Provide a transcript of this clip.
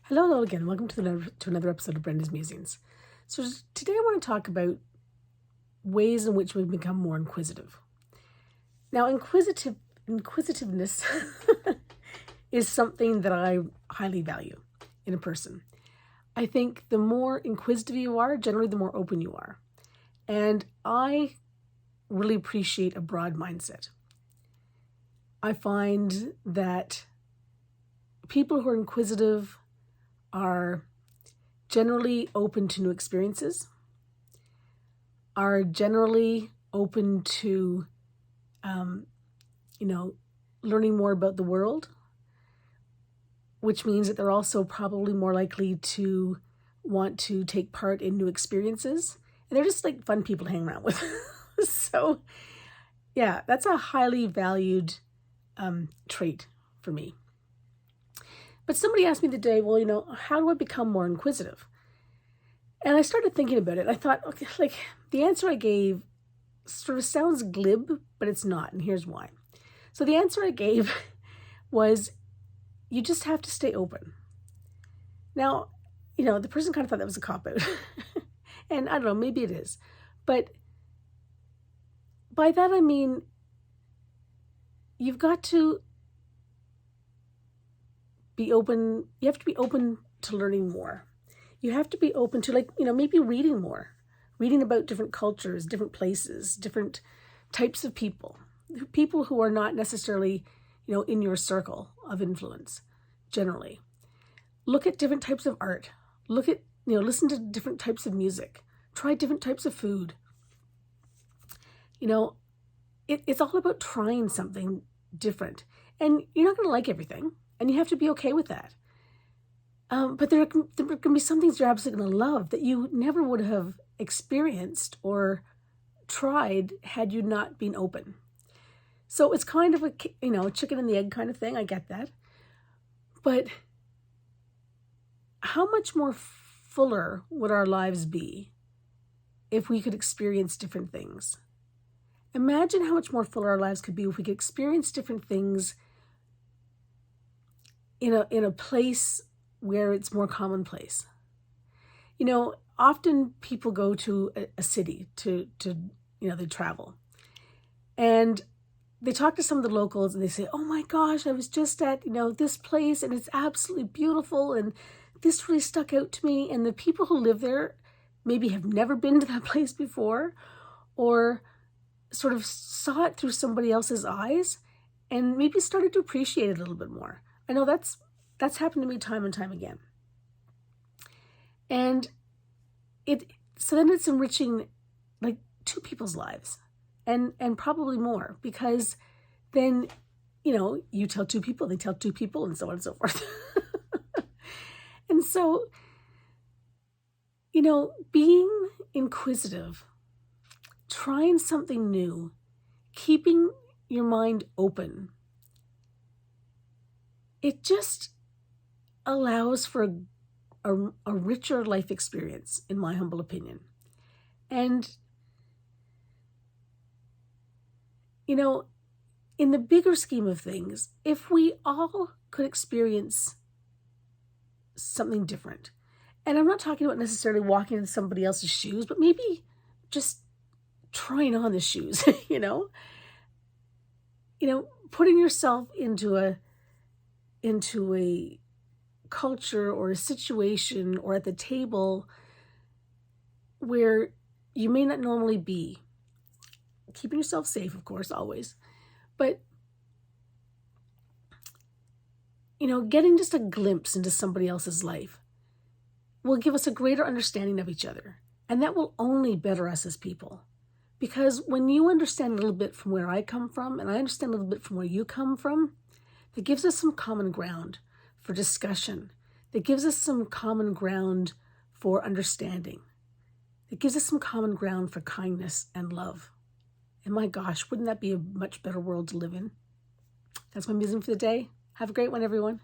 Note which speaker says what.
Speaker 1: Hello again. Welcome to another episode of Brenda's Musings. So today I want to talk about ways in which we've become more inquisitive. Now, inquisitiveness is something that I highly value in a person. I think the more inquisitive you are, generally the more open you are. And I really appreciate a broad mindset. I find that people who are inquisitive are generally open to new experiences, are generally open to, learning more about the world, which means that they're also probably more likely to want to take part in new experiences. And they're just like fun people to hang around with. So, yeah, that's a highly valued trait for me. But somebody asked me today, how do I become more inquisitive? And I started thinking about it. I thought, okay, the answer I gave sort of sounds glib, but it's not. And here's why. So the answer I gave was, you just have to stay open. Now, the person kind of thought that was a cop-out. And I don't know, maybe it is. But by that I mean, you've got to be open. You have to be open to learning more. You have to be open to maybe reading more, reading about different cultures, different places, different types of people who are not necessarily, in your circle of influence, generally. Look at different types of art. Listen to different types of music. Try different types of food. It's all about trying something different. And you're not going to like everything. And you have to be okay with that. But there can be some things you're absolutely going to love that you never would have experienced or tried had you not been open. So it's kind of a chicken and the egg kind of thing. I get that. But how much more fuller would our lives be if we could experience different things? Imagine how much more fuller our lives could be if we could experience different things in a place where it's more commonplace. Often people go to a city to they travel. And they talk to some of the locals and they say, oh my gosh, I was just at, this place and it's absolutely beautiful and this really stuck out to me. And the people who live there maybe have never been to that place before or sort of saw it through somebody else's eyes and maybe started to appreciate it a little bit more. I know that's happened to me time and time again. And so then it's enriching two people's lives and probably more, because then, you tell two people, they tell two people, and so on and so forth. And so, being inquisitive, trying something new, keeping your mind open, it just allows for a richer life experience, in my humble opinion. And, in the bigger scheme of things, if we all could experience something different, and I'm not talking about necessarily walking in somebody else's shoes, but maybe just trying on the shoes, putting yourself into a culture or a situation or at the table where you may not normally be. Keeping yourself safe, of course, always. But, getting just a glimpse into somebody else's life will give us a greater understanding of each other. And that will only better us as people. Because when you understand a little bit from where I come from, and I understand a little bit from where you come from, that gives us some common ground for discussion. That gives us some common ground for understanding. That gives us some common ground for kindness and love. And my gosh, wouldn't that be a much better world to live in? That's my musing for the day. Have a great one, everyone.